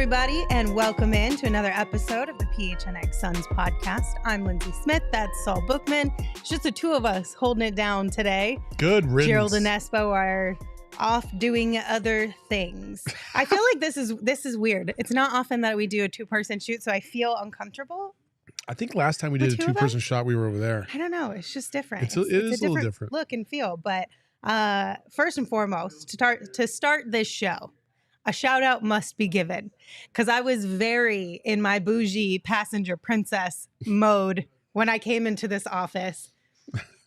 everybody, and welcome in to another episode of the PHNX Suns Podcast. I'm Lindsay Smith. That's Saul Bookman. It's just the two of us holding it down today. Good riddance. Gerald and Espo are off doing other things. I feel like this is weird. It's not often that we do a two-person shoot, so I feel uncomfortable. I think last time we did a two-person shot, we were over there. I don't know. It's just different. It is a little different look and feel. But first and foremost, to start this show, a shout out must be given because I was very in my bougie passenger princess mode when I came into this office.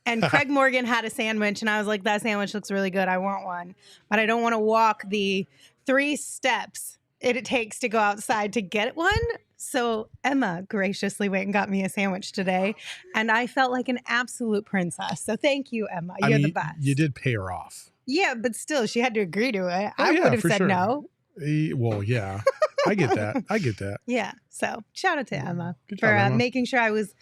And Craig Morgan had a sandwich and I was like, that sandwich looks really good. I want one. But I don't want to walk the 3 steps it takes to go outside to get one. So Emma graciously went and got me a sandwich today. And I felt like an absolute princess. So thank you, Emma. You're the best. You did pay her off. Yeah, but still, she had to agree to it. I would have said no. Well, yeah, I get that. Yeah. So shout out to Emma Good for job, Emma. making sure I was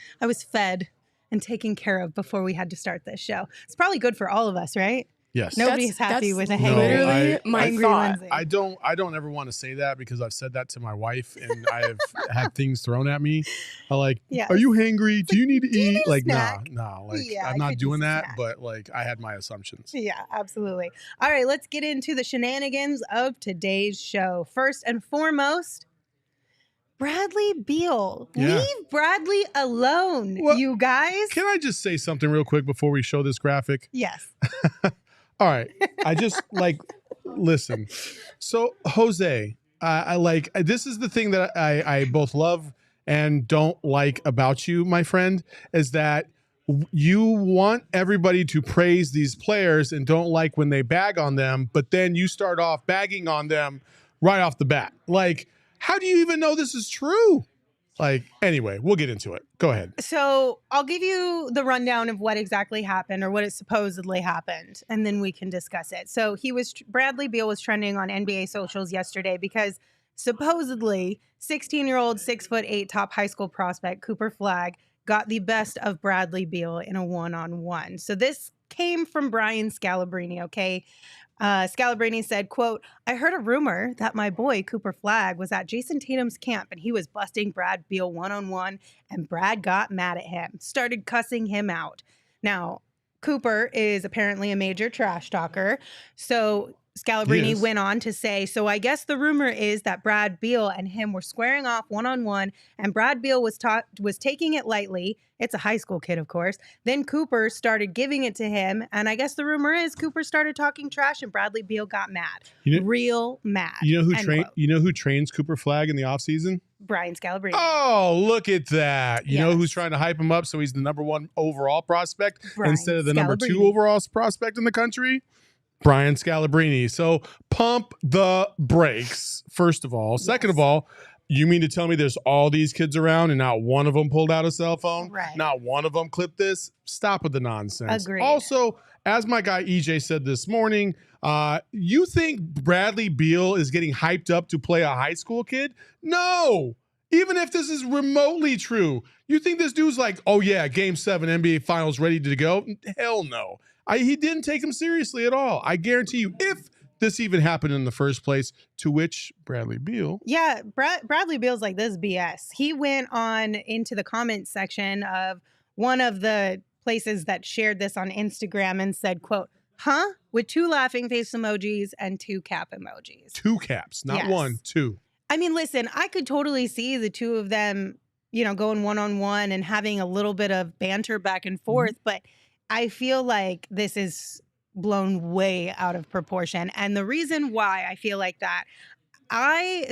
fed and taken care of before we had to start this show. It's probably good for all of us, right? Yes. Nobody's happy with a literally hangry, my angry thought. Lindsay. I don't ever want to say that because I've said that to my wife and I have had things thrown at me. I like, Yes. Are you hangry? Do you need to Do you eat? need a Like, snack? nah. Like, Yeah, I I'm not could doing use a that, snack. but like, I had my assumptions. Yeah, absolutely. All right, let's get into the shenanigans of today's show. First and foremost, Bradley Beal. Yeah. Leave Bradley alone, Well, you guys. Can I just say something real quick before we show this graphic? Yes. All right. I just listen. So Jose, I like, this is the thing that I both love and don't like about you, my friend, is that you want everybody to praise these players and don't like when they bag on them, but then you start off bagging on them right off the bat. Like, how do you even know this is true? Like, anyway, we'll get into it. Go ahead. So I'll give you the rundown of what exactly happened or what it supposedly happened, and then we can discuss it. So Bradley Beal was trending on NBA socials yesterday because supposedly 16-year-old, 6'8" top high school prospect Cooper Flagg got the best of Bradley Beal in a one-on-one. So this came from Brian Scalabrine, okay? Scalabrine said, quote, I heard a rumor that my boy Cooper Flagg was at Jason Tatum's camp and he was busting Brad Beal one-on-one and Brad got mad at him, started cussing him out. Now, Cooper is apparently a major trash talker. So Scalabrine went on to say, so I guess the rumor is that Brad Beal and him were squaring off one-on-one and Brad Beal was taking it lightly. It's a high school kid, of course. Then Cooper started giving it to him. And I guess the rumor is Cooper started talking trash and Bradley Beal got mad. Real mad. You know who trains Cooper Flagg in the offseason? Brian Scalabrine. Oh, look at that. You know Yes. who's trying to hype him up so he's the number 1 overall prospect Brian instead of the number 2 Scalabrine. overall prospect in the country? Brian Scalabrine. So pump the brakes, first of all. Second of all, you mean to tell me there's all these kids around and not one of them pulled out a cell phone? Right. Not one of them clipped this? Stop with the nonsense. Agreed. Also, as my guy EJ said this morning, you think Bradley Beal is getting hyped up to play a high school kid? No. Even if this is remotely true, you think this dude's like, oh yeah, Game 7 NBA Finals ready to go? Hell no. He didn't take him seriously at all. I guarantee you, if this even happened in the first place, to which Bradley Beal. Yeah, Bradley Beal's like, this is BS. He went on into the comments section of one of the places that shared this on Instagram and said, quote, huh? With 2 laughing face emojis and 2 cap emojis. 2 caps, not Yes. 1, 2. I mean, listen, I could totally see the two of them, going one-on-one and having a little bit of banter back and forth, but I feel like this is blown way out of proportion. And the reason why I feel like that,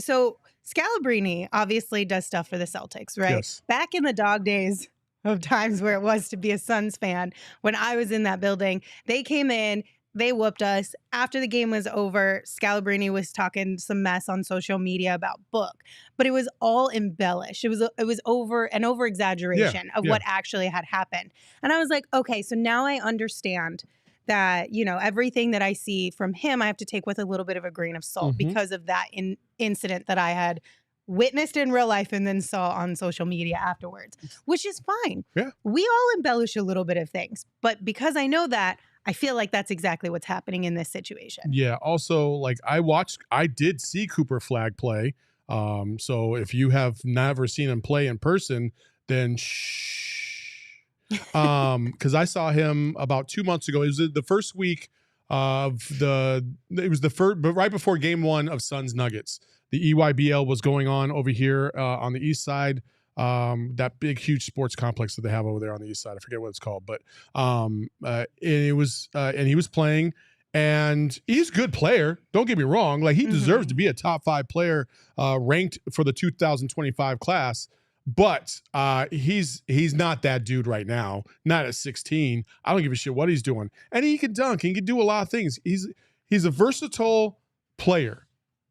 so Scalabrine obviously does stuff for the Celtics, right? Yes. Back in the dog days of times where it was to be a Suns fan, when I was in that building, they came in, they whooped us. After the game was over, Scalabrine was talking some mess on social media about Book, but it was all embellished. It was over exaggeration of what actually had happened. And I was like, okay, so now I understand that, everything that I see from him, I have to take with a little bit of a grain of salt because of that incident that I had witnessed in real life and then saw on social media afterwards, which is fine. Yeah. We all embellish a little bit of things, but because I know that, I feel like that's exactly what's happening in this situation. Yeah. Also, like I did see Cooper Flagg play. So if you have never seen him play in person, then shh. Because I saw him about 2 months ago. It was the first week it was the first, but right before game 1 of Suns Nuggets. The EYBL was going on over here on the east side. That big, huge sports complex that they have over there on the east side. I forget what it's called, but and he was playing, and he's a good player. Don't get me wrong; like he deserves to be a top 5 player, ranked for the 2025 class. But he's not that dude right now. Not at 16. I don't give a shit what he's doing, and he can dunk. He can do a lot of things. He's a versatile player.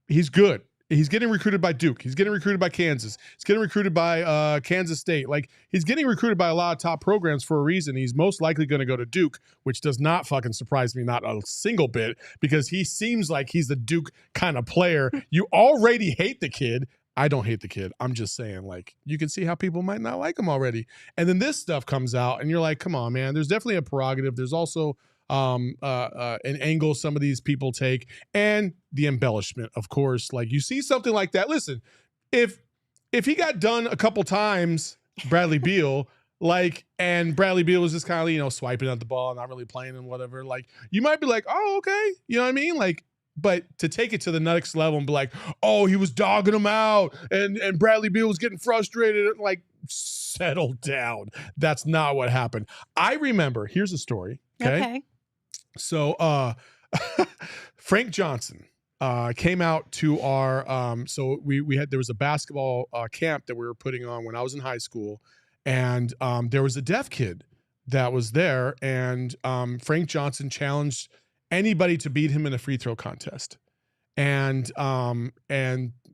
He's good. He's getting recruited by Duke. He's getting recruited by Kansas. He's getting recruited by Kansas State. Like, he's getting recruited by a lot of top programs for a reason. He's most likely going to go to Duke, which does not fucking surprise me, not a single bit, because he seems like he's a Duke kind of player. You already hate the kid. I don't hate the kid. I'm just saying, like, you can see how people might not like him already. And then this stuff comes out, and you're like, come on, man. There's definitely a prerogative. There's also an angle some of these people take, and the embellishment, of course. Like, you see something like that. Listen, if he got done a couple times, Bradley Beal, and Bradley Beal was just kind of, swiping at the ball, not really playing and whatever, like, you might be like, oh, okay. You know what I mean? Like, but to take it to the next level and be like, oh, he was dogging him out, and Bradley Beal was getting frustrated, like, settle down. That's not what happened. I remember, here's a story. Okay. So Frank Johnson came out to our so there was a basketball camp that we were putting on when I was in high school, and there was a deaf kid that was there, and Frank Johnson challenged anybody to beat him in a free throw contest. And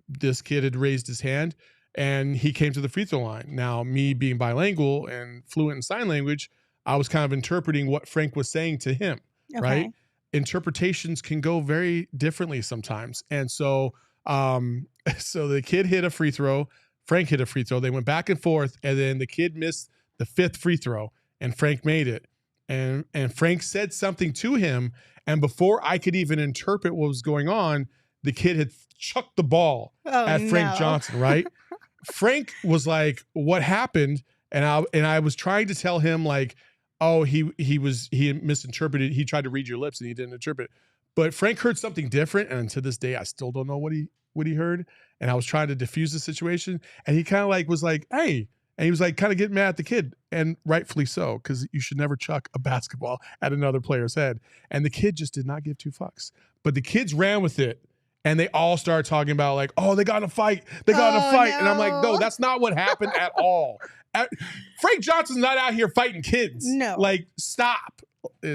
this kid had raised his hand, and he came to the free throw line. Now, me being bilingual and fluent in sign language, I was kind of interpreting what Frank was saying to him, right? Interpretations can go very differently sometimes. And so so the kid hit a free throw, Frank hit a free throw. They went back and forth, and then the kid missed the 5th free throw, and Frank made it. And Frank said something to him, and before I could even interpret what was going on, the kid had chucked the ball at Frank Johnson, right? Frank was like, what happened? And I was trying to tell him, like, oh, he misinterpreted. He tried to read your lips and he didn't interpret. But Frank heard something different, and to this day, I still don't know what he heard. And I was trying to diffuse the situation, and he kind of like was like, hey. And he was like kind of getting mad at the kid, and rightfully so, because you should never chuck a basketball at another player's head. And the kid just did not give 2 fucks. But the kids ran with it, and they all started talking about, like, oh, they got in a fight. They got in a fight. No. And I'm like, no, that's not what happened at all. Frank Johnson's not out here fighting kids. No. Like, stop.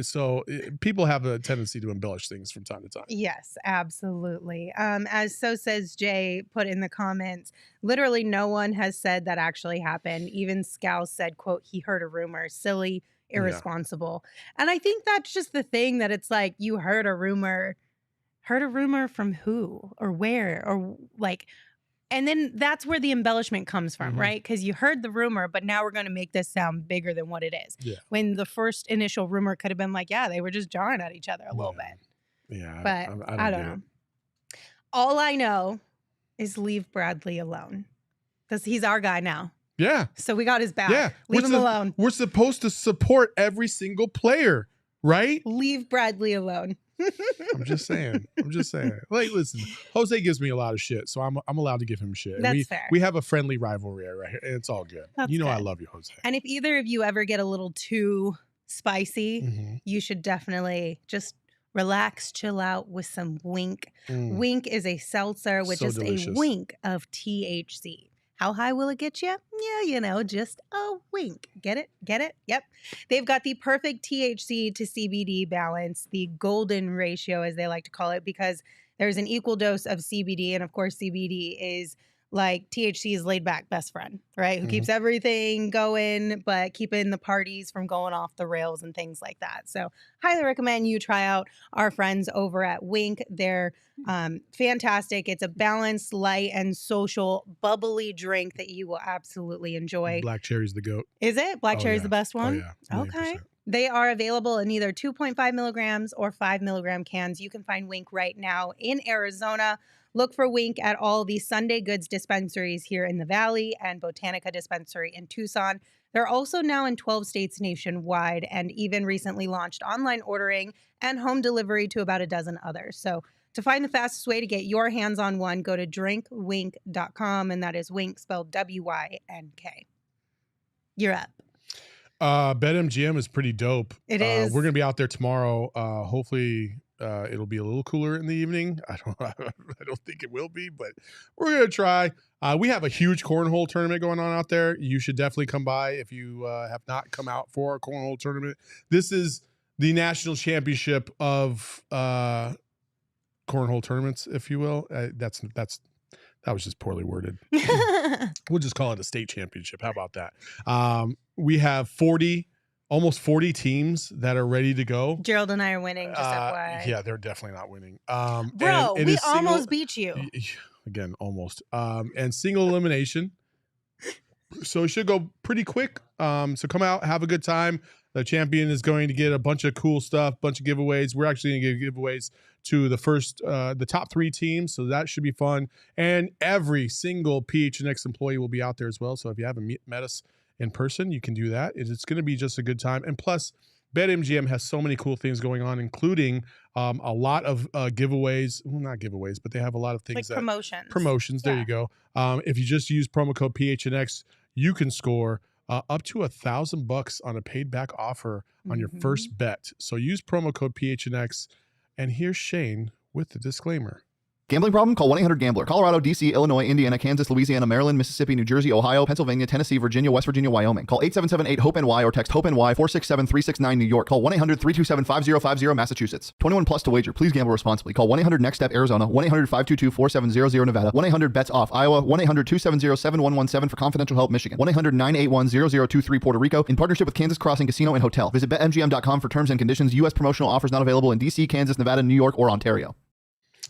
So people have a tendency to embellish things from time to time. Yes, absolutely. As So Says Jay put in the comments, literally no one has said that actually happened. Even Scouse said, quote, he heard a rumor. Silly, irresponsible. Yeah. And I think that's just the thing, that it's like, you heard a rumor. Heard a rumor from who or where, or like, and then that's where the embellishment comes from, right? Because you heard the rumor, but now we're going to make this sound bigger than what it is. Yeah. When the first initial rumor could have been like, yeah, they were just jawing at each other a little bit. Yeah. But I don't know. All I know is leave Bradley alone, because he's our guy now. Yeah. So we got his back. Yeah. Leave him alone. We're supposed to support every single player, right? Leave Bradley alone. I'm just saying. Like, listen, Jose gives me a lot of shit, so I'm allowed to give him shit. That's fair. We have a friendly rivalry right here, and it's all good. That's good. I love you, Jose. And if either of you ever get a little too spicy, you should definitely just relax, chill out with some Wink. Wink is a seltzer with just delicious. A wink of THC. How high will it get you? Yeah, just a wink. Get it? Yep. They've got the perfect THC to CBD balance, the golden ratio, as they like to call it, because there's an equal dose of CBD. And of course, CBD is like THC is laid back best friend, right? Who keeps everything going, but keeping the parties from going off the rails and things like that. So highly recommend you try out our friends over at Wink. They're fantastic. It's a balanced, light, and social, bubbly drink that you will absolutely enjoy. Black cherry's the goat. Is it? Black cherry's the best one? Oh, yeah. Okay. They are available in either 2.5 milligrams or 5 milligram cans. You can find Wink right now in Arizona, Look for Wink at all the Sunday Goods dispensaries here in the Valley and Botanica Dispensary in Tucson. They're also now in 12 states nationwide and even recently launched online ordering and home delivery to about a dozen others. So to find the fastest way to get your hands on one, go to drinkwink.com, and that is Wink spelled W-Y-N-K. You're up. BetMGM is pretty dope. It is. We're going to be out there tomorrow. Hopefully it'll be a little cooler in the evening. I don't think it will be, but we're going to try. We have a huge cornhole tournament going on out there. You should definitely come by if you have not come out for our cornhole tournament. This is the national championship of cornhole tournaments, if you will. That was just poorly worded. We'll just call it a state championship. How about that? We have almost 40 teams that are ready to go. Gerald and I are winning, just FYI. Yeah, they're definitely not winning. Bro, we almost beat you. Again, almost. And single elimination. So it should go pretty quick. So come out, have a good time. The champion is going to get a bunch of cool stuff, bunch of giveaways. We're actually going to give giveaways to the top 3 teams. So that should be fun. And every single PHNX employee will be out there as well. So if you haven't met us in person, you can do that. It's going to be just a good time. And plus, BetMGM has so many cool things going on, including a lot of giveaways. Well, not giveaways, but they have a lot of things like promotions. Promotions. There you go. If you just use promo code PHNX, you can score up to $1,000 on a paid back offer on your first bet. So use promo code PHNX. And here's Shane with the disclaimer. Gambling problem? Call 1-800-GAMBLER. Colorado, D.C., Illinois, Indiana, Kansas, Louisiana, Maryland, Mississippi, New Jersey, Ohio, Pennsylvania, Tennessee, Virginia, West Virginia, Wyoming. Call 877-8-HOPE-NY or text HOPE-NY 467-369 New York. Call 1-800-327-5050 Massachusetts. 21 plus to wager. Please gamble responsibly. Call 1-800-NEXT-STEP Arizona. 1-800-522-4700 Nevada. 1-800-BETS-OFF Iowa. 1-800-270-7117 for confidential help Michigan. 1-800-981-0023 Puerto Rico. In partnership with Kansas Crossing Casino and Hotel. Visit BetMGM.com for terms and conditions. U.S. promotional offers not available in D.C., Kansas, Nevada, New York, or Ontario.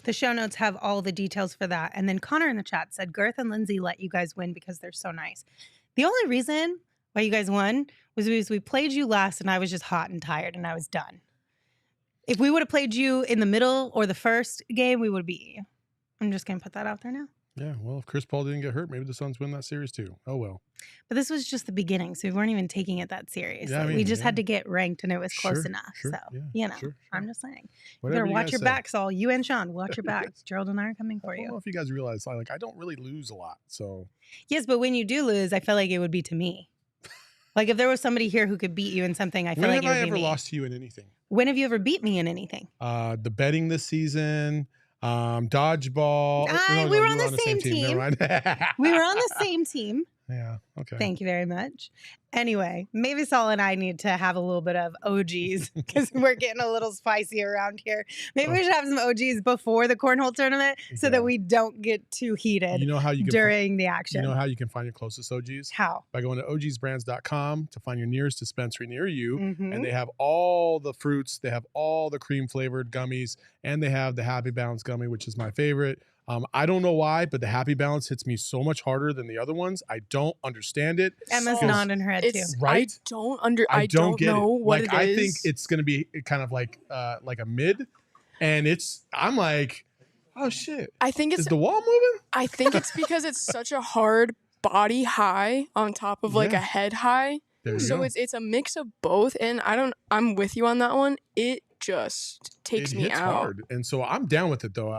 The show notes have all the details for that. And then Connor in the chat said, Girth and Lindsay let you guys win because they're so nice. The only reason why you guys won was because we played you last and I was just hot and tired and I was done. If we would have played you in the middle or the first game, we would have beat you. I'm just going to put that out there now. Yeah, well, if Chris Paul didn't get hurt, maybe the Suns win that series too. Oh, well. But this was just the beginning, so we weren't even taking it that serious. Yeah, we just had to get ranked, and it was close enough. Sure, so, I'm just saying. Whatever you better watch your say. backs, all. You and Sean, watch your backs. Gerald and I are coming for I don't you. know if you guys realize, I don't really lose a lot, so. Yes, but when you do lose, I feel like it would be to me. Like, if there was somebody here who could beat you in something, I feel like it would be me. When have I ever lost to you in anything? When have you ever beat me in anything? The betting this season. Dodgeball. We were on the same team. Never mind. We were on the same team. Yeah. Okay. Thank you very much. Anyway, maybe Saul and I need to have a little bit of OGs because we're getting a little spicy around here. Maybe we should have some OGs before the cornhole tournament so that we don't get too heated during the action. You know how you can find your closest OGs? How? By going to ogsbrands.com to find your nearest dispensary near you. And they have all the fruits. They have all the cream flavored gummies. And they have the Happy Balance gummy, which is my favorite. I don't know why, but the Happy Balance hits me so much harder than the other ones. I don't understand it. Emma's nodding her head too. Right? I don't know what it is. I think it's going to be kind of like a mid, and I'm like, oh shit. I think is the wall moving? I think it's because it's such a hard body high on top of like a head high. So it's a mix of both, and I'm with you on that one. It just takes me out. Hard. And so I'm down with it though.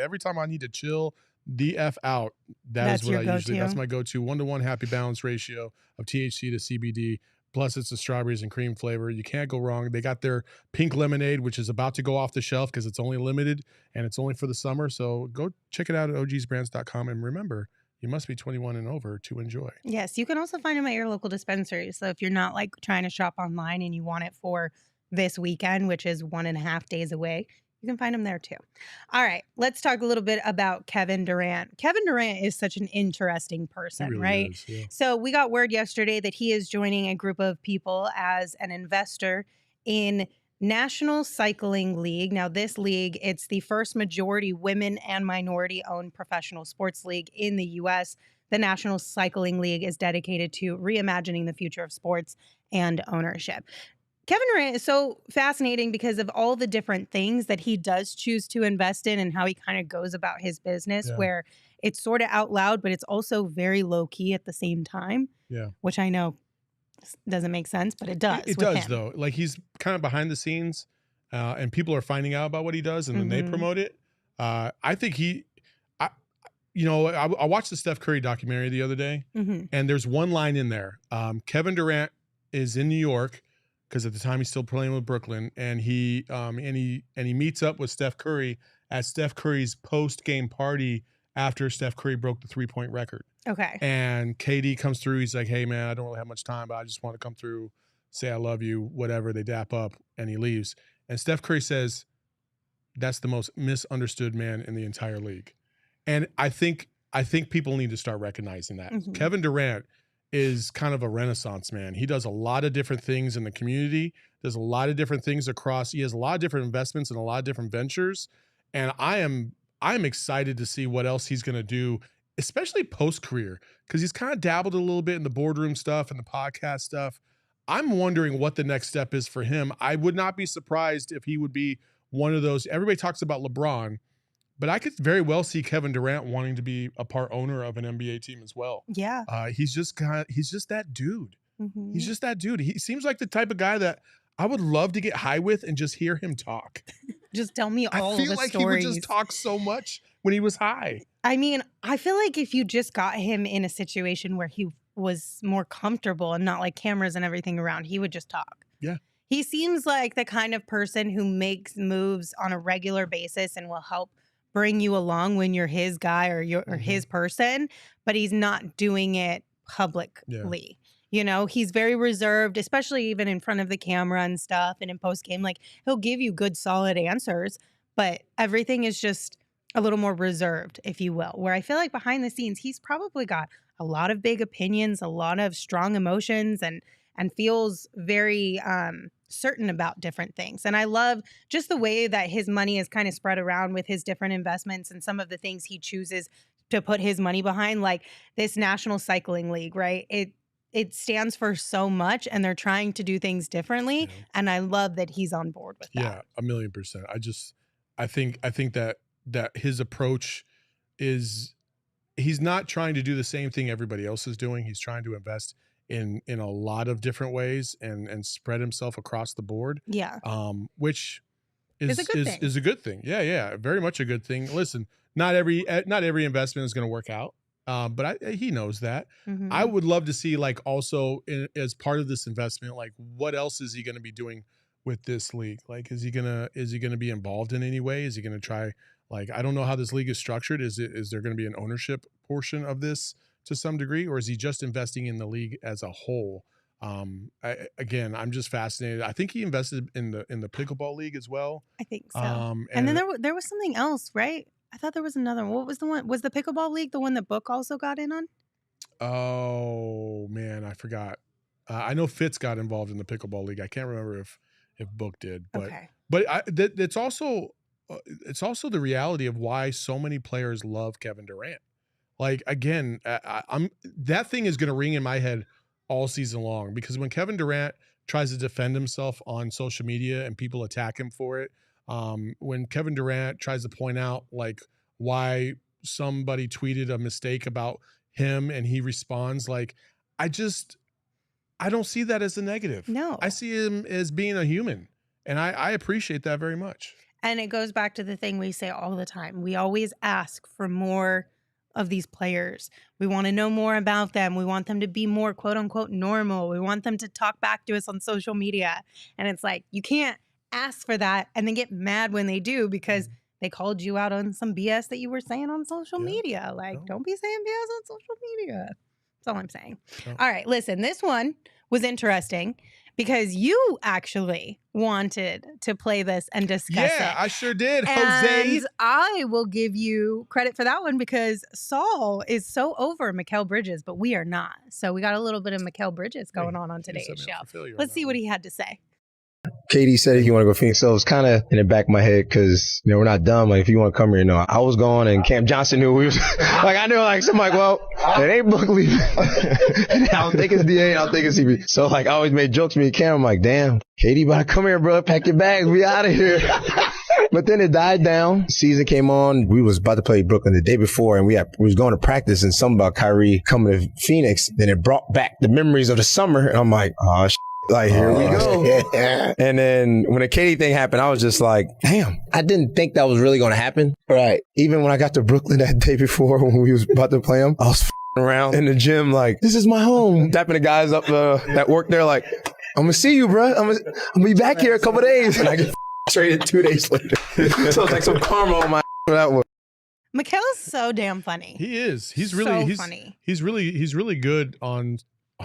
Every time I need to chill the F out, that's what I usually, that's my go-to 1-to-1 Happy Balance ratio of THC to CBD. Plus it's the strawberries and cream flavor. You can't go wrong. They got their pink lemonade, which is about to go off the shelf because it's only limited and it's only for the summer. So go check it out at ogsbrands.com. And remember, you must be 21 and over to enjoy. Yes. You can also find them at your local dispensary. So if you're not like trying to shop online and you want it for this weekend, which is 1.5 days away, you can find him there too. All right, let's talk a little bit about Kevin Durant. Kevin Durant is such an interesting person, really right? Is, yeah. So we got word yesterday that he is joining a group of people as an investor in National Cycling League. Now, this league, it's the first majority women and minority-owned professional sports league in the U.S. The National Cycling League is dedicated to reimagining the future of sports and ownership. Kevin Durant is so fascinating because of all the different things that he does choose to invest in and how he kind of goes about his business, where it's sort of out loud, but it's also very low key at the same time. Yeah. Which I know doesn't make sense, but it does. It does, though. Like, he's kind of behind the scenes, and people are finding out about what he does, and then they promote it. I think I watched the Steph Curry documentary the other day, and there's one line in there. Kevin Durant is in New York because at the time he's still playing with Brooklyn, and he meets up with Steph Curry at Steph Curry's post-game party after Steph Curry broke the 3-point record. Okay. And KD comes through. He's like, hey, man, I don't really have much time, but I just want to come through, say I love you, whatever. They dap up, and he leaves. And Steph Curry says, that's the most misunderstood man in the entire league. And I think people need to start recognizing that. Kevin Durant is kind of a renaissance man. He does a lot of different things in the community. There's a lot of different things across. He has a lot of different investments and a lot of different ventures. And I'm excited to see what else he's going to do, especially post-career, because he's kind of dabbled a little bit in the boardroom stuff and the podcast stuff. I'm wondering what the next step is for him. I would not be surprised if he would be one of those. Everybody talks about LeBron, but I could very well see Kevin Durant wanting to be a part owner of an NBA team as well. Yeah. He's just that dude. He's just that dude. He seems like the type of guy that I would love to get high with and just hear him talk. Just tell me all the stories. I feel like he would just talk so much when he was high. I mean, I feel like if you just got him in a situation where he was more comfortable and not like cameras and everything around, he would just talk. Yeah. He seems like the kind of person who makes moves on a regular basis and will help bring you along when you're his guy or his person, but he's not doing it publicly. Yeah. You know, he's very reserved, especially even in front of the camera and stuff and in post game. Like, he'll give you good, solid answers, but everything is just a little more reserved, if you will, where I feel like behind the scenes, he's probably got a lot of big opinions, a lot of strong emotions, and feels very certain about different things. And I love just the way that his money is kind of spread around with his different investments and some of the things he chooses to put his money behind, like this National Cycling League, right? It stands for so much, and they're trying to do things differently. Yeah. And I love that he's on board with that. Yeah, 1,000,000%. I think that his approach is, he's not trying to do the same thing everybody else is doing. He's trying to invest in a lot of different ways and spread himself across the board. Yeah. Which is a good thing. Yeah, very much a good thing. Listen, not every investment is going to work out. But he knows that. I would love to see, like, also as part of this investment, like, what else is he going to be doing with this league? Like, is he gonna be involved in any way? Is he going to try, like, I don't know how this league is structured. Is there going to be an ownership portion of this to some degree, or is he just investing in the league as a whole? I'm just fascinated. I think he invested in the pickleball league as well. I think so. And then there was something else, right? I thought there was another one. What was the one? Was the pickleball league the one that Book also got in on? Oh man, I forgot. I know Fitz got involved in the pickleball league. I can't remember if Book did, but it's also the reality of why so many players love Kevin Durant. Like, again, that thing is going to ring in my head all season long, because when Kevin Durant tries to defend himself on social media and people attack him for it. When Kevin Durant tries to point out, like, why somebody tweeted a mistake about him and he responds, like, I don't see that as a negative. No. I see him as being a human, and I appreciate that very much. And it goes back to the thing we say all the time. We always ask for more of these players. We want to know more about them. We want them to be more quote unquote normal. We want them to talk back to us on social media. And it's like, you can't ask for that and then get mad when they do because they called you out on some BS that you were saying on social media. Like, don't be saying BS on social media. That's all I'm saying. All right, listen, this one was interesting because you actually wanted to play this and discuss it. Yeah, I sure did, and Jose. I will give you credit for that one because Saul is so over Mikal Bridges, but we are not. So we got a little bit of Mikal Bridges going on today's show. Let's see what he had to say. KD said he want to go Phoenix. So it was kind of in the back of my head because, we're not dumb. Like, if you want to come here, I was gone and Cam Johnson knew we was like, I knew like, so I'm like, well, it ain't Book leaving. I don't think it's DA. I don't think it's CP. So like, I always made jokes with me and Cam. I'm like, damn, KD about to come here, bro. Pack your bags. We out of here. But then it died down. Season came on. We was about to play Brooklyn the day before, and we was going to practice, and something about Kyrie coming to Phoenix. Then it brought back the memories of the summer, and I'm like, oh, like, here we go. Yeah. And then when the KD thing happened, I was just like, damn, I didn't think that was really going to happen. Right. Even when I got to Brooklyn that day before when we was about to play him, I was around in the gym like, this is my home. Tapping the guys up that work there like, I'm going to see you, bro. I'm going to be back here a couple days. And I get traded 2 days later. So it's like some karma on my for that one. Mikal is so damn funny. He is. He's funny. He's really good on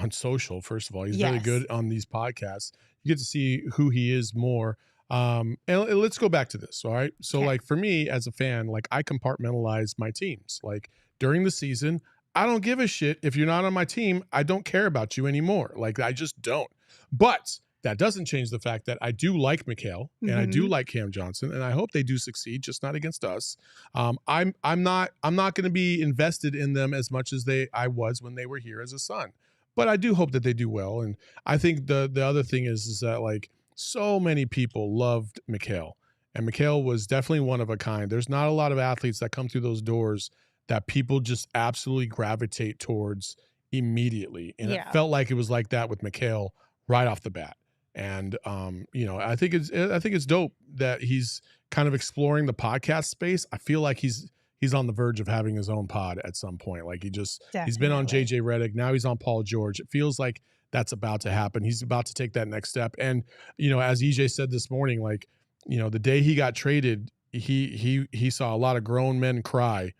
social. First of all, he's really good on these podcasts. You get to see who he is more. And let's go back to this. All right. So like for me as a fan, like I compartmentalize my teams. Like during the season, I don't give a shit if you're not on my team. I don't care about you anymore. Like I just don't. But that doesn't change the fact that I do like Mikal and I do like Cam Johnson, and I hope they do succeed, just not against us. I'm not going to be invested in them as much as I was when they were here as a Sun, but I do hope that they do well. And I think the other thing is that like so many people loved Mikal, and Mikal was definitely one of a kind. There's not a lot of athletes that come through those doors that people just absolutely gravitate towards immediately, and it felt like it was like that with Mikal right off the bat. And I think it's dope that he's kind of exploring the podcast space. I feel like he's on the verge of having his own pod at some point. Like he's been on JJ Redick, now he's on Paul George. It feels like that's about to happen. He's about to take that next step. And as EJ said this morning, like the day he got traded, he saw a lot of grown men cry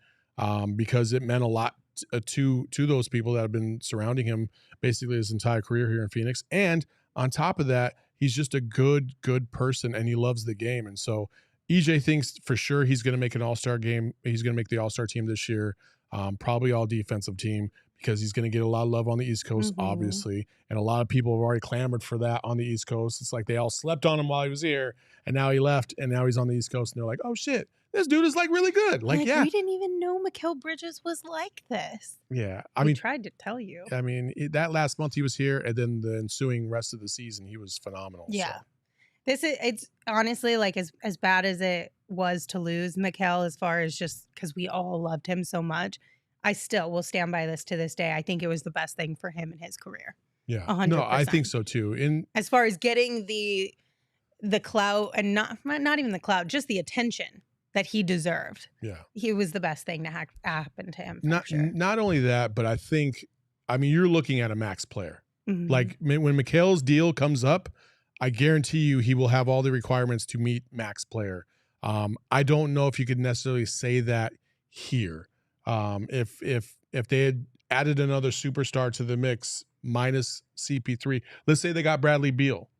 because it meant a lot to those people that have been surrounding him basically his entire career here in Phoenix. And on top of that, he's just a good person, and he loves the game. And so EJ thinks for sure he's going to make an all-star game. He's going to make the all-star team this year, probably all defensive team, because he's going to get a lot of love on the East Coast, obviously. And a lot of people have already clamored for that on the East Coast. It's like they all slept on him while he was here, and now he left, and now he's on the East Coast, and they're like, oh, shit. This dude is like really good. Like, yeah. We didn't even know Mikal Bridges was like this. Yeah. I tried to tell you. I mean, that last month he was here, and then the ensuing rest of the season, he was phenomenal. Yeah. So. It's honestly like as bad as it was to lose Mikal, as far as just because we all loved him so much, I still will stand by this to this day. I think it was the best thing for him in his career. Yeah. 100%. No, I think so too. As far as getting the clout, and not even the clout, just the attention that he deserved. Yeah. He was the best thing to happen to him. Not only that, but I think, you're looking at a max player. Like when Mikal's deal comes up, I guarantee you he will have all the requirements to meet max player. I don't know if you could necessarily say that here. If they had added another superstar to the mix minus CP3, let's say they got Bradley Beal,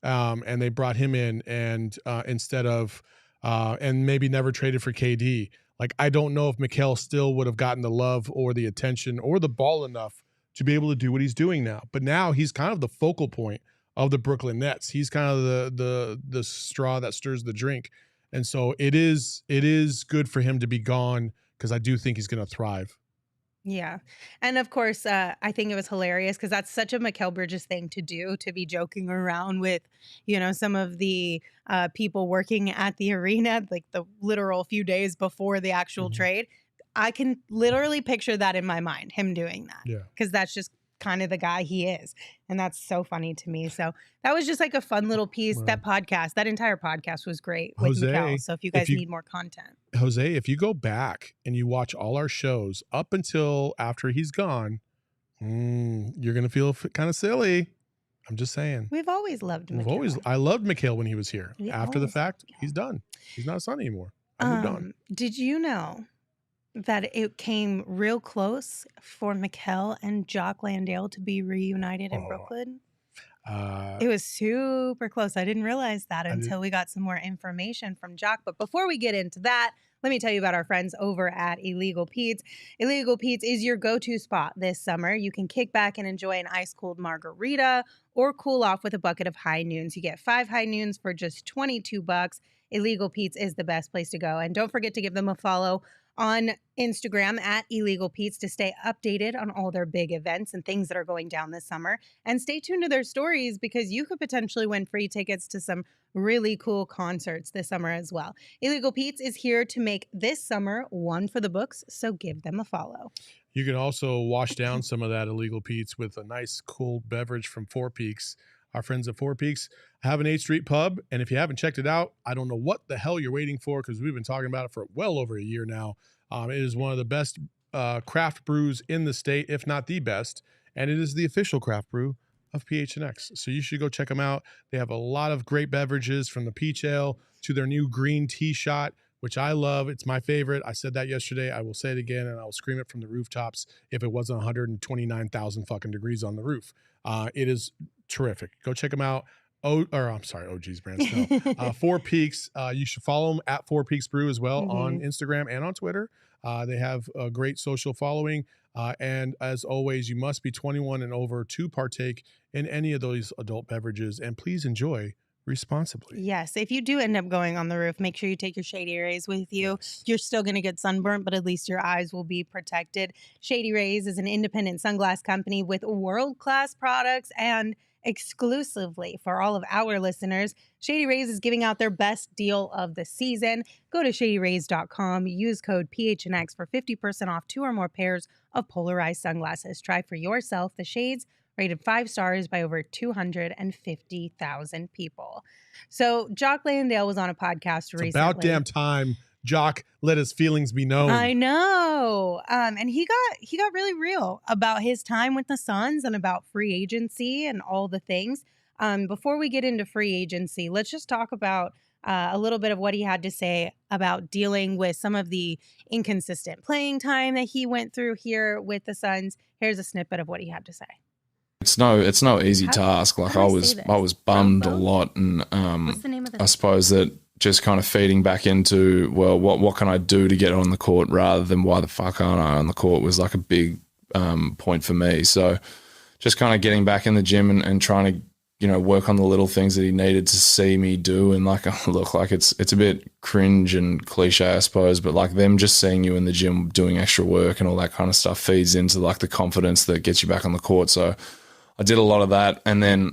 and they brought him in, and instead of and maybe never traded for KD. Like, I don't know if Mikal still would have gotten the love or the attention or the ball enough to be able to do what he's doing now. But now he's kind of the focal point of the Brooklyn Nets. He's kind of the straw that stirs the drink. And so it is good for him to be gone, because I do think he's going to thrive. Yeah. And of course, I think it was hilarious because that's such a Mikal Bridges thing to do, to be joking around with, some of the people working at the arena, like the literal few days before the actual trade. I can literally picture that in my mind, him doing that. Yeah. Because that's just kind of the guy he is. And that's so funny to me. So that was just like a fun little piece. Wow. That entire podcast was great with Mikal. So if you guys need more content. Jose, if you go back and you watch all our shows up until after he's gone, you're going to feel kind of silly. I'm just saying. We've always loved Mikal. I loved Mikal when he was here. After the fact, he's done. He's not a Sun anymore. I moved on. Did you know that it came real close for Mikal and Jock Landale to be reunited in Brooklyn? It was super close. I didn't realize that until we got some more information from Jock. But before we get into that, let me tell you about our friends over at Illegal Pete's. Illegal Pete's is your go-to spot this summer. You can kick back and enjoy an ice-cold margarita or cool off with a bucket of high noons. You get 5 high noons for just $22. Illegal Pete's is the best place to go. And don't forget to give them a follow on Instagram at Illegal Pete's to stay updated on all their big events and things that are going down this summer. And stay tuned to their stories because you could potentially win free tickets to some really cool concerts this summer as well. Illegal Pete's is here to make this summer one for the books, so give them a follow. You can also wash down some of that Illegal Pete's with a nice cold beverage from Four Peaks. Our friends at Four Peaks have an 8th Street pub, and if you haven't checked it out, I don't know what the hell you're waiting for because we've been talking about it for well over a year now. It is one of the best craft brews in the state, if not the best, and it is the official craft brew of PHNX. So you should go check them out. They have a lot of great beverages from the peach ale to their new green tea shot, which I love. It's my favorite. I said that yesterday. I will say it again, and I will scream it from the rooftops if it wasn't 129,000 fucking degrees on the roof. It is terrific. Go check them out. OG's brands. No. Four Peaks. You should follow them at Four Peaks Brew as well on Instagram and on Twitter. They have a great social following. And as always, you must be 21 and over to partake in any of those adult beverages. And please enjoy responsibly. Yes. If you do end up going on the roof, make sure you take your Shady Rays with you. Yes. You're still going to get sunburnt, but at least your eyes will be protected. Shady Rays is an independent sunglass company with world-class products, and exclusively for all of our listeners, Shady Rays is giving out their best deal of the season. Go to shadyrays.com, use code PHNX for 50% off 2 or more pairs of polarized sunglasses. Try for yourself the shades rated 5 stars by over 250,000 people. So Jock Landale was on a podcast recently. About damn time Jock let his feelings be known. I know. And he got really real about his time with the Suns and about free agency and all the things. Before we get into free agency, let's just talk about a little bit of what he had to say about dealing with some of the inconsistent playing time that he went through here with the Suns. Here's a snippet of what he had to say. It's no easy task. Like I was bummed a lot, and What's the name of I suppose that just kind of feeding back into, well, what can I do to get on the court rather than why the fuck aren't I on the court was like a big point for me. So just kind of getting back in the gym and trying to, work on the little things that he needed to see me do. And like, look, like it's a bit cringe and cliche, I suppose, but like them just seeing you in the gym doing extra work and all that kind of stuff feeds into like the confidence that gets you back on the court. So I did a lot of that. And then,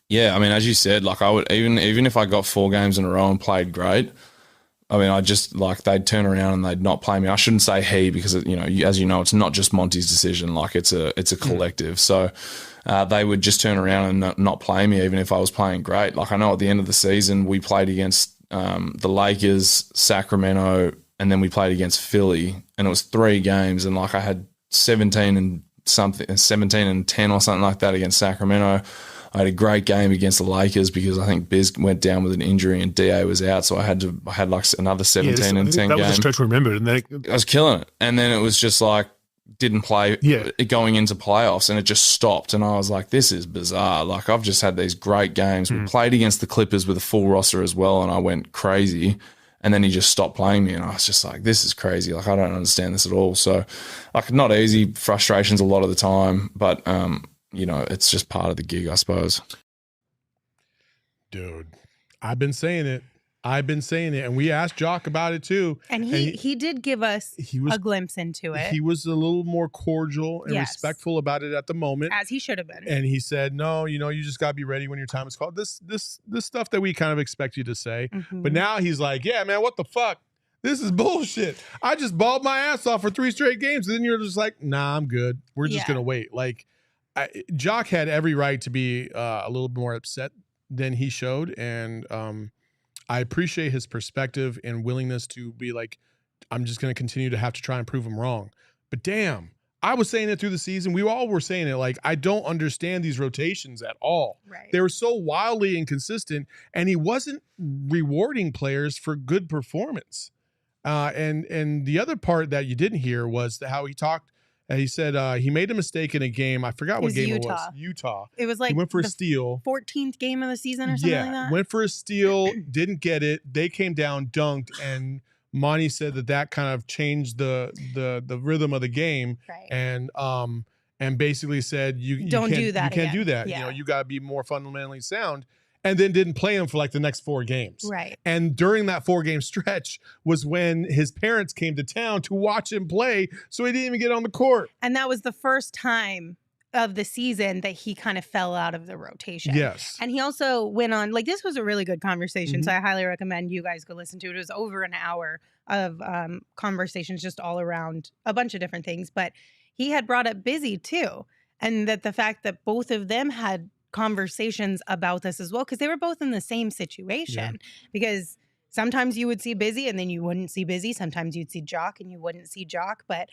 yeah, I mean, as you said, like I would, even if I got 4 games in a row and played great, I mean, I just like they'd turn around and they'd not play me. I shouldn't say he because, as you know, it's not just Monty's decision. Like it's a collective. So they would just turn around and not play me even if I was playing great. Like I know at the end of the season, we played against the Lakers, Sacramento, and then we played against Philly, and it was 3 games. And like I had 17 and 10 or something like that against Sacramento. I had a great game against the Lakers because I think Biz went down with an injury and DA was out, so I had like another 17 and 10 that games. Was a stretch to remember, and then I was killing it, and then it was just like didn't play going into playoffs, and it just stopped, and I was like, this is bizarre. Like I've just had these great games. We played against the Clippers with a full roster as well, and I went crazy. And then he just stopped playing me, and I was just like, this is crazy. Like, I don't understand this at all. So, like, not easy, frustrations a lot of the time, but, it's just part of the gig, I suppose. Dude, I've been saying it. And we asked Jock about it too. And he did give us a glimpse into it. He was a little more cordial and respectful about it at the moment. As he should have been. And he said, no, you just got to be ready when your time is called. This stuff that we kind of expect you to say. Mm-hmm. But now he's like, yeah, man, what the fuck? This is bullshit. I just balled my ass off for 3 straight games. And then you're just like, nah, I'm good. We're just going to wait. Like, Jock had every right to be a little more upset than he showed. And, I appreciate his perspective and willingness to be like, I'm just going to continue to have to try and prove him wrong. But damn, I was saying it through the season. We all were saying it. Like, I don't understand these rotations at all. Right. They were so wildly inconsistent, and he wasn't rewarding players for good performance. And the other part that you didn't hear was how he talked He said he made a mistake in a game. I forgot what game it was. Utah. It was like he went for a the steal. 14th game of the season or something like that. Went for a steal, didn't get it. They came down, dunked, and Monty said that kind of changed the rhythm of the game. Right. And basically said you don't do that. You can't do that. Yeah. You got to be more fundamentally sound. And then didn't play him for like the next 4 games. Right. And during that 4-game stretch was when his parents came to town to watch him play, so he didn't even get on the court. And that was the first time of the season that he kind of fell out of the rotation. Yes. And he also went on, like, this was a really good conversation, so I highly recommend you guys go listen to it. It was over an hour of conversations just all around a bunch of different things. But he had brought up Busy too, and that the fact that both of them had conversations about this as well, because they were both in the same situation. Because sometimes you would see Busy and then you wouldn't see Busy. Sometimes you'd see Jock and you wouldn't see Jock. But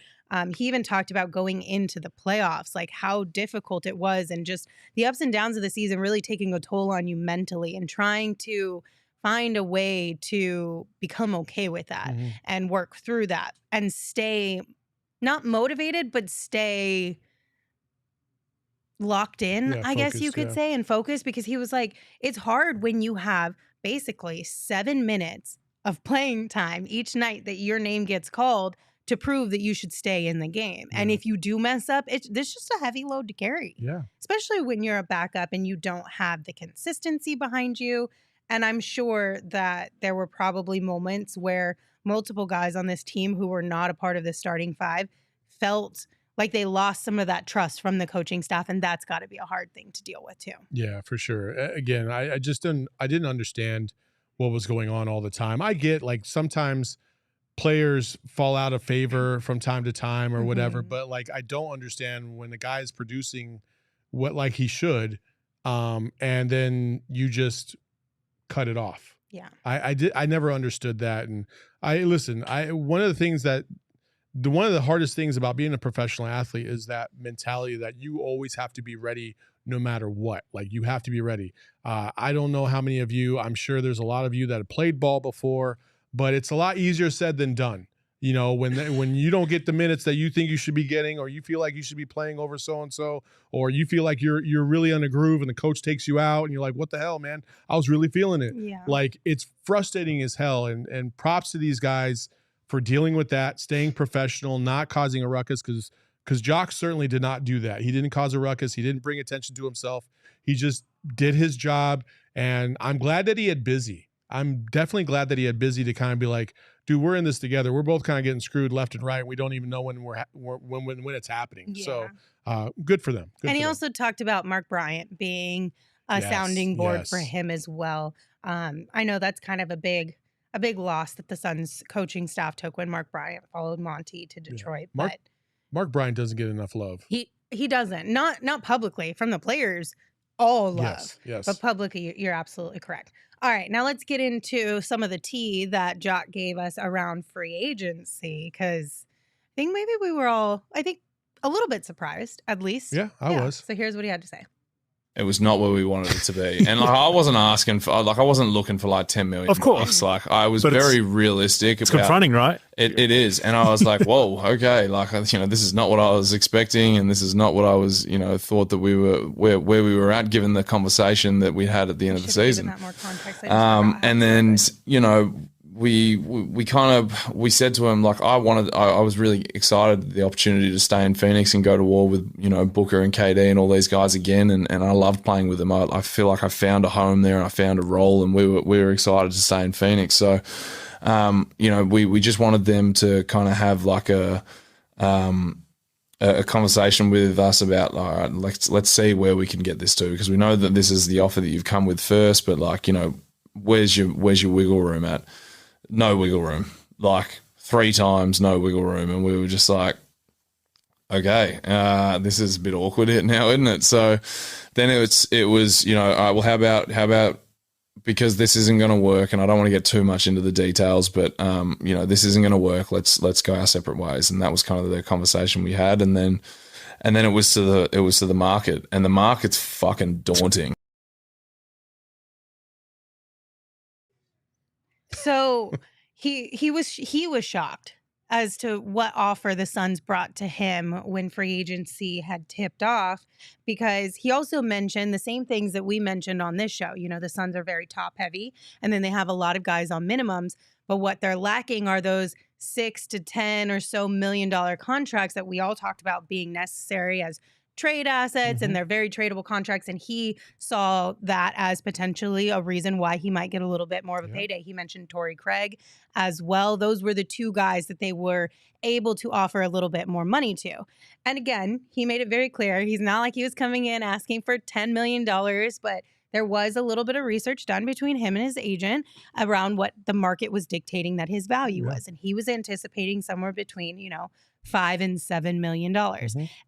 he even talked about going into the playoffs, like how difficult it was, and just the ups and downs of the season really taking a toll on you mentally, and trying to find a way to become okay with that and work through that and stay not motivated, but stay locked in, I guess you could say, and focused, because he was like, it's hard when you have basically 7 minutes of playing time each night that your name gets called to prove that you should stay in the game. And if you do mess up, there's just a heavy load to carry. Yeah. Especially when you're a backup and you don't have the consistency behind you. And I'm sure that there were probably moments where multiple guys on this team who were not a part of the starting 5 felt like they lost some of that trust from the coaching staff, and that's got to be a hard thing to deal with too. Yeah, for sure. Again, I just didn't understand what was going on all the time. I get like sometimes players fall out of favor from time to time or whatever, but like I don't understand when the guy is producing what like he should, and then you just cut it off. Yeah, I never understood that, and one of the hardest things about being a professional athlete is that mentality that you always have to be ready no matter what. Like, you have to be ready. I don't know how many of you, I'm sure there's a lot of you that have played ball before, but it's a lot easier said than done. You know, when you don't get the minutes that you think you should be getting, or you feel like you should be playing over so-and-so, or you feel like you're really on a groove and the coach takes you out and you're like, what the hell, man? I was really feeling it. Yeah. Like, it's frustrating as hell. And props to these guys for dealing with that, staying professional, not causing a ruckus, because Jock certainly did not do that. He didn't cause a ruckus. He didn't bring attention to himself. He just did his job, and I'm glad that he had Busy. I'm definitely glad that he had Busy to kind of be like, dude, we're in this together. We're both kind of getting screwed left and right. We don't even know when when it's happening. Yeah. So good for them. He also talked about Mark Bryant being a sounding board for him as well. I know that's kind of a big loss that the Suns coaching staff took when Mark Bryant followed Monty to Detroit. Yeah. But Mark Bryant doesn't get enough love. He doesn't. Not publicly from the players. All love. Yes. But publicly, you're absolutely correct. All right, now let's get into some of the tea that Jock gave us around free agency, because I think maybe we were all, a little bit surprised, at least. Yeah, I was. So here's what he had to say. It was not where we wanted it to be. And like, I wasn't asking for, like, I wasn't looking for like 10 million. Of course. Like, I was very realistic. It's confronting, right? It is. And I was like, whoa, okay. Like, you know, this is not what I was expecting. And this is not what I was, you know, thought that we were, where we were at, given the conversation that we had at the end of the season. That more context. And then, you know, we said to him, like, I was really excited the opportunity to stay in Phoenix and go to war with, you know, Booker and KD and all these guys again, and I loved playing with them. I feel like I found a home there and I found a role, and we were excited to stay in Phoenix. So, you know, we just wanted them to kind of have like a conversation with us about, all right, let's see where we can get this to, because we know that this is the offer that you've come with first, but like, you know, where's your wiggle room at? No wiggle room, like 3 times no wiggle room. And we were just like, okay, this is a bit awkward here now, isn't it? So then it was, you know, well, how about, because this isn't going to work, and I don't want to get too much into the details, but, you know, this isn't going to work. Let's go our separate ways. And that was kind of the conversation we had. And then it was to the market, and the market's fucking daunting. So he was shocked as to what offer the Suns brought to him when free agency had tipped off, because he also mentioned the same things that we mentioned on this show. You know, the Suns are very top heavy, and then they have a lot of guys on minimums, but what they're lacking are those $6 to $10 or so $1 million contracts that we all talked about being necessary as trade assets, and they're very tradable contracts. And he saw that as potentially a reason why he might get a little bit more of a payday. He mentioned Torrey Craig as well. Those were the two guys that they were able to offer a little bit more money to. And again, he made it very clear. He's not like he was coming in asking for $10 million, but there was a little bit of research done between him and his agent around what the market was dictating that his value was. And he was anticipating somewhere between, $5 and $7 million.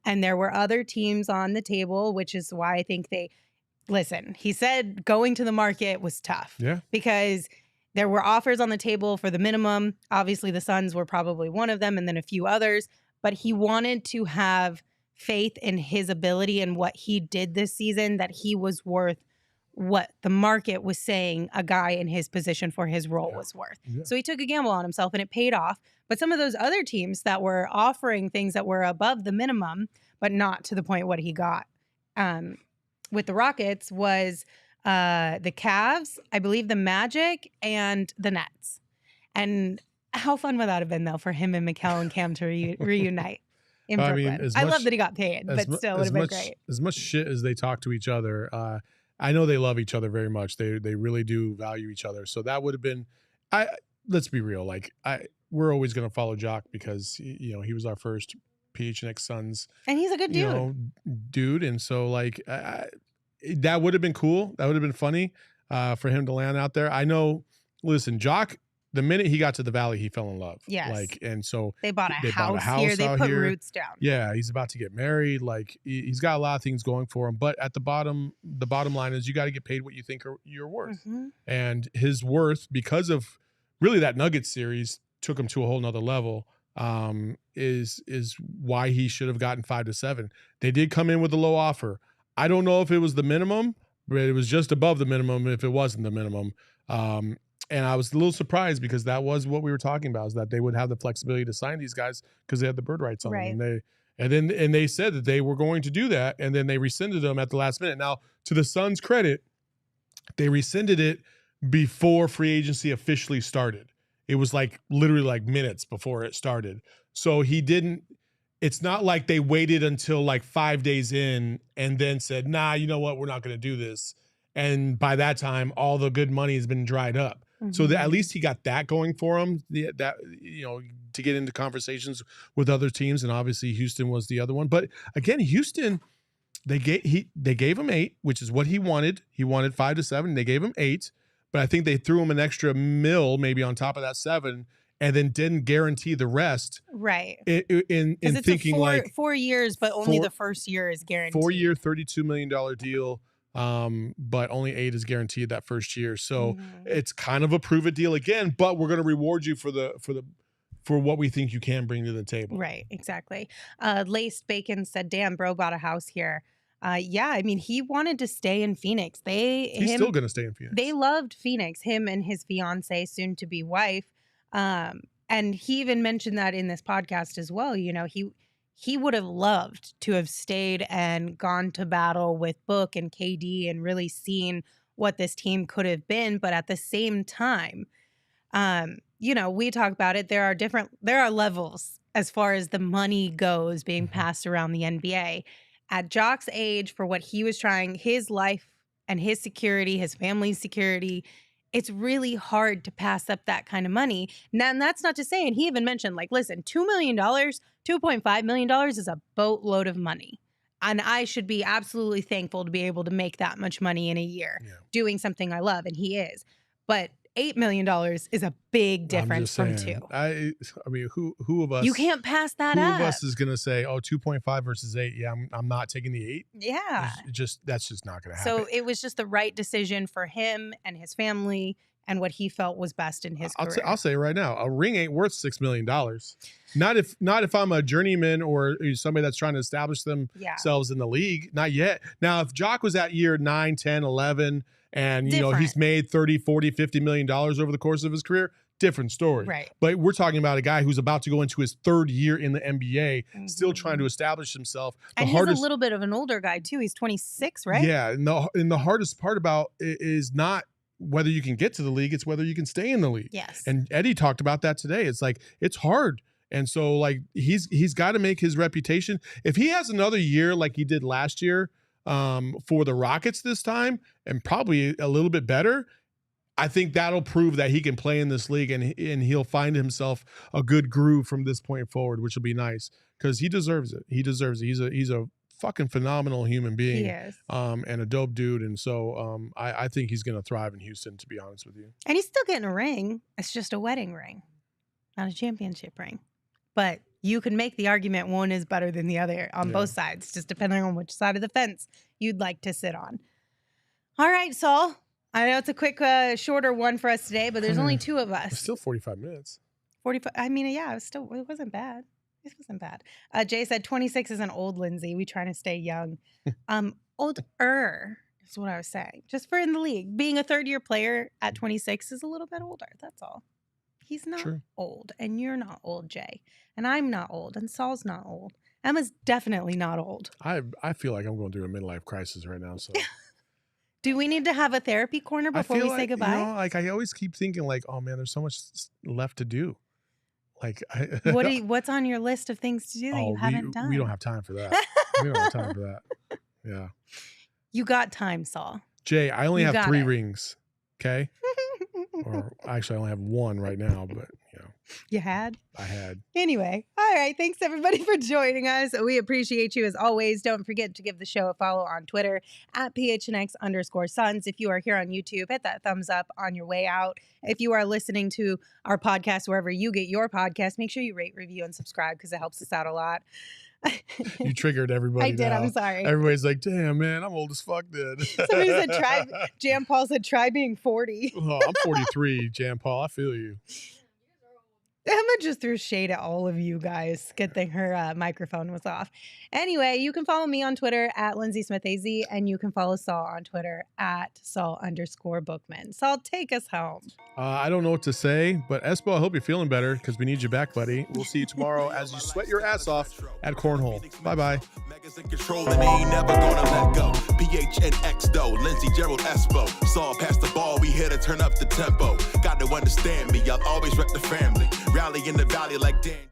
And there were other teams on the table, which is why I think he said going to the market was tough. Because there were offers on the table for the minimum. Obviously, the Suns were probably one of them, and then a few others. But he wanted to have faith in his ability and what he did this season, that he was worth what the market was saying a guy in his position for his role was worth. So he took a gamble on himself, and it paid off. But some of those other teams that were offering things that were above the minimum, but not to the point what he got with the Rockets, was the Cavs, I believe the Magic, and the Nets. And how fun would that have been, though, for him and Mikal and Cam to reunite in Brooklyn? I love that he got paid, but still, it would have been great. As much shit as they talk to each other, I know they love each other very much. They really do value each other. So that would have been, let's be real. We're always going to follow Jock because he was our first PHNX Suns, and he's a good dude. And so that would have been cool. That would have been funny for him to land out there. I know. Listen, Jock. The minute he got to the Valley, he fell in love. Yes. And so they bought a house here. They put roots down. Yeah, he's about to get married. He's got a lot of things going for him. But at the bottom line is you got to get paid what you think you're worth. And his worth, because of really that Nuggets series, took him to a whole nother level. Is why he should have gotten 5 to 7. They did come in with a low offer. I don't know if it was the minimum, but it was just above the minimum if it wasn't the minimum. And I was a little surprised because that was what we were talking about, is that they would have the flexibility to sign these guys because they had the bird rights on them. And they said that they were going to do that, and then they rescinded them at the last minute. Now, to the Suns' credit, they rescinded it before free agency officially started. It was literally minutes before it started. So it's not like they waited until 5 days in and then said, nah, you know what, we're not going to do this. And by that time, all the good money has been dried up. So at least he got that going for him, to get into conversations with other teams. And obviously Houston was the other one. But again, Houston, they gave him 8, which is what he wanted. He wanted 5 to 7. They gave him 8, but I think they threw him an extra $1 maybe on top of that 7, and then didn't guarantee the rest. Right. In thinking 4 years, but only the first year is guaranteed. 4-year, $32 million deal. But only 8 is guaranteed that first year. So it's kind of a prove it deal again, but we're going to reward you for what we think you can bring to the table. Right. Exactly. Laced Bacon said, damn, bro bought a house here. Yeah. I mean, he wanted to stay in Phoenix. He's still going to stay in Phoenix. They loved Phoenix, him and his fiance, soon to be wife. And he even mentioned that in this podcast as well. He would have loved to have stayed and gone to battle with Book and KD and really seen what this team could have been. But at the same time, we talk about it. There are levels as far as the money goes being passed around the NBA. At Jock's age, for what he was trying, his life and his security, his family's security, it's really hard to pass up that kind of money. Now, and that's not to say, and he even mentioned, listen, $2 million, $2.5 million is a boatload of money. And I should be absolutely thankful to be able to make that much money in a year doing something I love, and he is. But $8 million is a big difference from 2. I mean, who of us? You can't pass that up. Who of us is going to say, 2.5 versus 8? Yeah, I'm not taking the 8. Yeah. That's just not going to happen. So it was just the right decision for him and his family and what he felt was best in his career. I'll say right now, a ring ain't worth $6 million. Not if I'm a journeyman or somebody that's trying to establish themselves in the league. Not yet. Now, if Jock was at year 9, 10, 11, and he's made $30, $40, $50 million over the course of his career, different story. Right. But we're talking about a guy who's about to go into his 3rd year in the NBA, still trying to establish himself. And he's a little bit of an older guy too. He's 26, right? Yeah. And the hardest part about it is not whether you can get to the league, it's whether you can stay in the league. Yes. And Eddie talked about that today. It's like, it's hard. And so like he's got to make his reputation. If he has another year like he did last year for the Rockets this time, and probably a little bit better, I think that'll prove that he can play in this league, and he'll find himself a good groove from this point forward, which will be nice because he deserves it. He deserves it. He's a fucking phenomenal human being. He is. And a dope dude. And so I think he's going to thrive in Houston, to be honest with you. And he's still getting a ring. It's just a wedding ring, not a championship ring. But you can make the argument one is better than the other on both sides, just depending on which side of the fence you'd like to sit on. All right, Saul. I know it's a quick, shorter one for us today, but there's only 2 of us. It's still 45 minutes. 45. I mean, yeah, it wasn't bad. It wasn't bad. Jay said 26 isn't old, Lindsay. We trying to stay young. Older is what I was saying. Just for in the league. Being a 3rd-year player at 26 is a little bit older. That's all. He's not old, and you're not old, Jay. And I'm not old, and Saul's not old. Emma's definitely not old. I feel like I'm going through a midlife crisis right now. So, do we need to have a therapy corner before we say goodbye? You know, like I always keep thinking, like, oh man, there's so much left to do. Like, what's on your list of things to do that you haven't done? We don't have time for that. We don't have time for that. Yeah. You got time, Saul. Jay, I only have 3 rings. Okay. Or actually, I only have 1 right now, but you know. You had? I had. Anyway, all right. Thanks everybody for joining us. We appreciate you as always. Don't forget to give the show a follow on Twitter at PHNX_Suns. If you are here on YouTube, hit that thumbs up on your way out. If you are listening to our podcast wherever you get your podcast, make sure you rate, review, and subscribe because it helps us out a lot. You triggered everybody. I did. Now. I'm sorry. Everybody's like, damn, man, I'm old as fuck then. Somebody said, Jan Paul said, try being 40. Oh, I'm 43, Jan Paul. I feel you. Emma just threw shade at all of you guys. Good thing her microphone was off. Anyway, you can follow me on Twitter at LindsaySmithAZ, and you can follow Saul on Twitter at Saul_Bookman. Saul, take us home. I don't know what to say, but Espo, I hope you're feeling better because we need you back, buddy. We'll see you tomorrow as you sweat your ass off at Cornhole. Bye-bye. In control and they ain't never gonna let go. PHNX though, Lindsay, Gerald, Espo. Saw past the ball, we here to turn up the tempo. Got to understand me, I'll always rep the family. Rally in the valley like Dan.